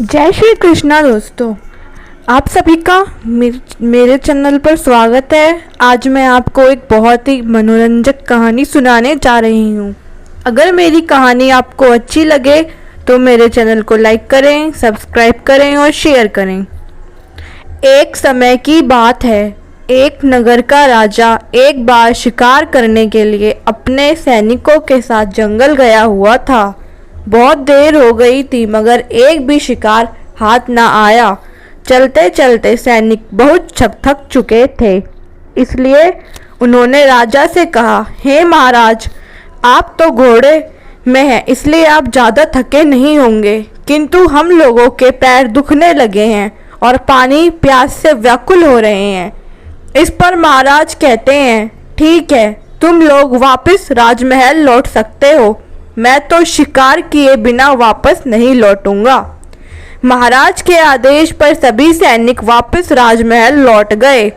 जय श्री कृष्णा दोस्तों, आप सभी का मेरे चैनल पर स्वागत है। आज मैं आपको एक बहुत ही मनोरंजक कहानी सुनाने जा रही हूँ। अगर मेरी कहानी आपको अच्छी लगे तो मेरे चैनल को लाइक करें, सब्सक्राइब करें और शेयर करें। एक समय की बात है, एक नगर का राजा एक बार शिकार करने के लिए अपने सैनिकों के साथ जंगल गया हुआ था। बहुत देर हो गई थी मगर एक भी शिकार हाथ ना आया। चलते चलते सैनिक बहुत थक चुके थे, इसलिए उन्होंने राजा से कहा, हे महाराज, आप तो घोड़े में हैं इसलिए आप ज़्यादा थके नहीं होंगे, किंतु हम लोगों के पैर दुखने लगे हैं और पानी प्यास से व्याकुल हो रहे हैं। इस पर महाराज कहते हैं, ठीक है, तुम लोग वापस राजमहल लौट सकते हो, मैं तो शिकार किए बिना वापस नहीं लौटूंगा। महाराज के आदेश पर सभी सैनिक वापस राजमहल लौट गए।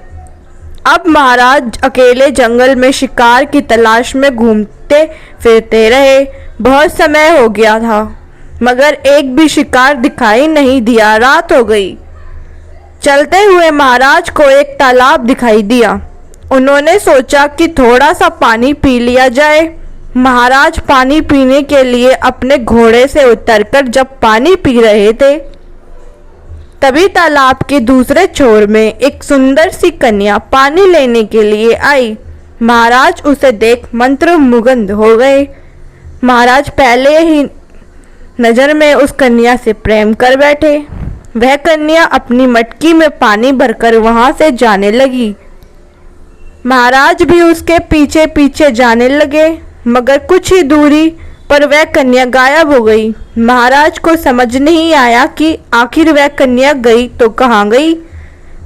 अब महाराज अकेले जंगल में शिकार की तलाश में घूमते फिरते रहे। बहुत समय हो गया था मगर एक भी शिकार दिखाई नहीं दिया। रात हो गई। चलते हुए महाराज को एक तालाब दिखाई दिया। उन्होंने सोचा कि थोड़ा सा पानी पी लिया जाए। महाराज पानी पीने के लिए अपने घोड़े से उतरकर जब पानी पी रहे थे तभी तालाब के दूसरे छोर में एक सुंदर सी कन्या पानी लेने के लिए आई। महाराज उसे देख मंत्रमुग्ध हो गए। महाराज पहले ही नजर में उस कन्या से प्रेम कर बैठे। वह कन्या अपनी मटकी में पानी भरकर वहां से जाने लगी। महाराज भी उसके पीछे पीछे जाने लगे मगर कुछ ही दूरी पर वह कन्या गायब हो गई। महाराज को समझ नहीं आया कि आखिर वह कन्या गई तो कहाँ गई।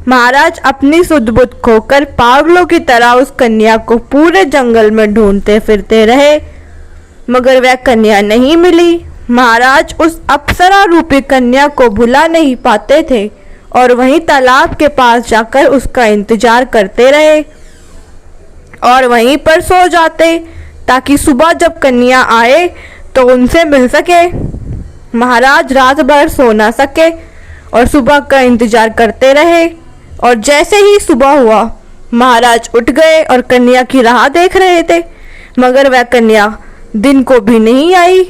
महाराज अपनी सुध-बुध खोकर पागलों की तरह उस कन्या को पूरे जंगल में ढूंढते फिरते रहे मगर वह कन्या नहीं मिली। महाराज उस अप्सरा रूपी कन्या को भुला नहीं पाते थे और वहीं तालाब के पास जाकर उसका इंतजार करते रहे और वहीं पर सो जाते ताकि सुबह जब कन्या आए तो उनसे मिल सके। महाराज रात भर सो ना सके और सुबह का इंतजार करते रहे और जैसे ही सुबह हुआ महाराज उठ गए और कन्या की राह देख रहे थे मगर वह कन्या दिन को भी नहीं आई।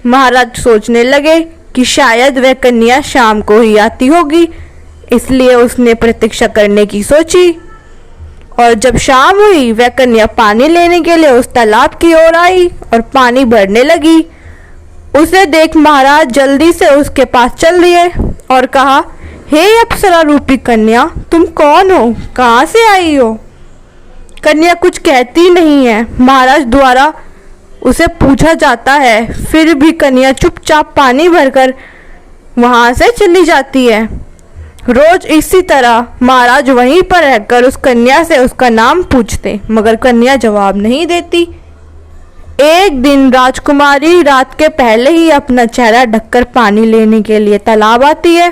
महाराज सोचने लगे कि शायद वह कन्या शाम को ही आती होगी, इसलिए उसने प्रतीक्षा करने की सोची और जब शाम हुई वह कन्या पानी लेने के लिए उस तालाब की ओर आई और पानी भरने लगी। उसे देख महाराज जल्दी से उसके पास चल दिए और कहा, हे अप्सरा रूपी कन्या, तुम कौन हो, कहाँ से आई हो? कन्या कुछ कहती नहीं है। महाराज द्वारा उसे पूछा जाता है, फिर भी कन्या चुपचाप पानी भरकर वहां से चली जाती है। रोज इसी तरह महाराज वहीं पर रहकर उस कन्या से उसका नाम पूछते मगर कन्या जवाब नहीं देती। एक दिन राजकुमारी रात के पहले ही अपना चेहरा ढककर पानी लेने के लिए तालाब आती है।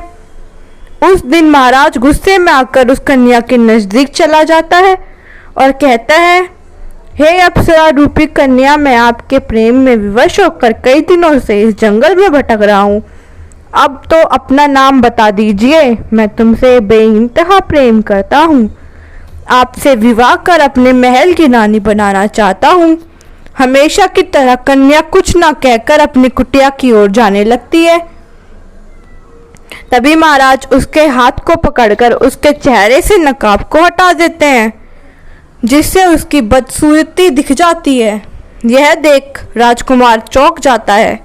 उस दिन महाराज गुस्से में आकर उस कन्या के नजदीक चला जाता है और कहता है, हे अप्सरा रूपी कन्या, मैं आपके प्रेम में विवश होकर कई दिनों से इस जंगल में भटक रहा हूँ। अब तो अपना नाम बता दीजिए, मैं तुमसे बेइंतहा प्रेम करता हूँ। आपसे विवाह कर अपने महल की रानी बनाना चाहता हूँ। हमेशा की तरह कन्या कुछ ना कहकर अपनी कुटिया की ओर जाने लगती है। तभी महाराज उसके हाथ को पकड़कर उसके चेहरे से नकाब को हटा देते हैं जिससे उसकी बदसूरती दिख जाती है। यह देख राजकुमार चौंक जाता है।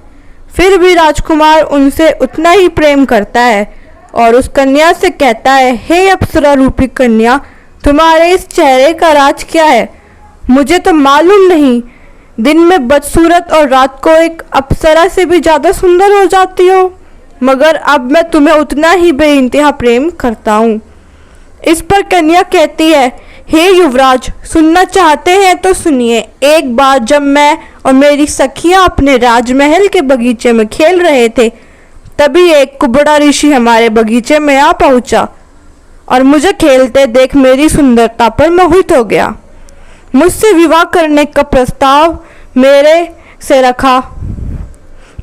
फिर भी राजकुमार उनसे उतना ही प्रेम करता है और उस कन्या से कहता है, हे अप्सरा रूपी कन्या, तुम्हारे इस चेहरे का राज क्या है? मुझे तो मालूम नहीं। दिन में बदसूरत और रात को एक अप्सरा से भी ज़्यादा सुंदर हो जाती हो, मगर अब मैं तुम्हें उतना ही बेइंतहा प्रेम करता हूँ। इस पर कन्या कहती है, हे युवराज, सुनना चाहते हैं तो सुनिए। एक बार जब मैं और मेरी सखियां अपने राजमहल के बगीचे में खेल रहे थे तभी एक कुबड़ा ऋषि हमारे बगीचे में आ पहुंचा और मुझे खेलते देख मेरी सुंदरता पर मोहित हो गया। मुझसे विवाह करने का प्रस्ताव मेरे से रखा।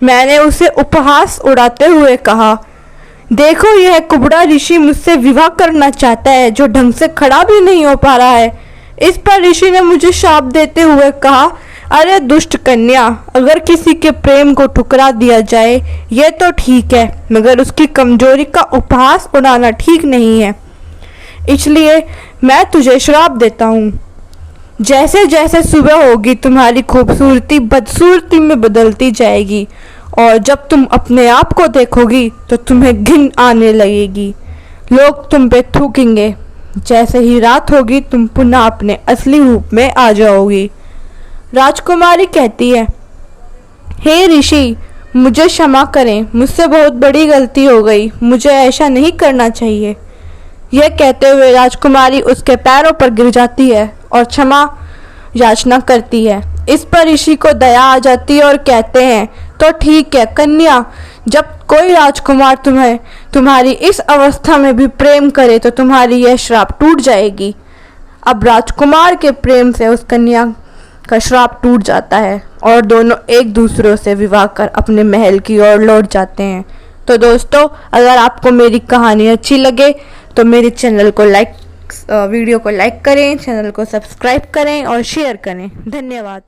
मैंने उसे उपहास उड़ाते हुए कहा, देखो, यह कुबड़ा ऋषि मुझसे विवाह करना चाहता है, जो ढंग से खड़ा भी नहीं हो पा रहा है। इस पर ऋषि ने मुझे शाप देते हुए कहा, अरे दुष्ट कन्या, अगर किसी के प्रेम को ठुकरा दिया जाए यह तो ठीक है, मगर उसकी कमजोरी का उपहास उड़ाना ठीक नहीं है। इसलिए मैं तुझे श्राप देता हूँ। जैसे जैसे सुबह होगी तुम्हारी खूबसूरती बदसूरती में बदलती जाएगी, और जब तुम अपने आप को देखोगी तो तुम्हें घिन आने लगेगी। लोग तुम पे थूकेंगे। जैसे ही रात होगी तुम पुनः अपने असली रूप में आ जाओगी। राजकुमारी कहती है, हे ऋषि, मुझे क्षमा करें, मुझसे बहुत बड़ी गलती हो गई, मुझे ऐसा नहीं करना चाहिए। यह कहते हुए राजकुमारी उसके पैरों पर गिर जाती है और क्षमा याचना करती है। इस पर ऋषि को दया आ जाती है और कहते हैं, तो ठीक है कन्या, जब कोई राजकुमार तुम्हें तुम्हारी इस अवस्था में भी प्रेम करे तो तुम्हारी यह श्राप टूट जाएगी। अब राजकुमार के प्रेम से उस कन्या का श्राप टूट जाता है और दोनों एक दूसरे से विवाह कर अपने महल की ओर लौट जाते हैं। तो दोस्तों, अगर आपको मेरी कहानी अच्छी लगे तो मेरे चैनल को वीडियो को लाइक करें, चैनल को सब्सक्राइब करें और शेयर करें। धन्यवाद।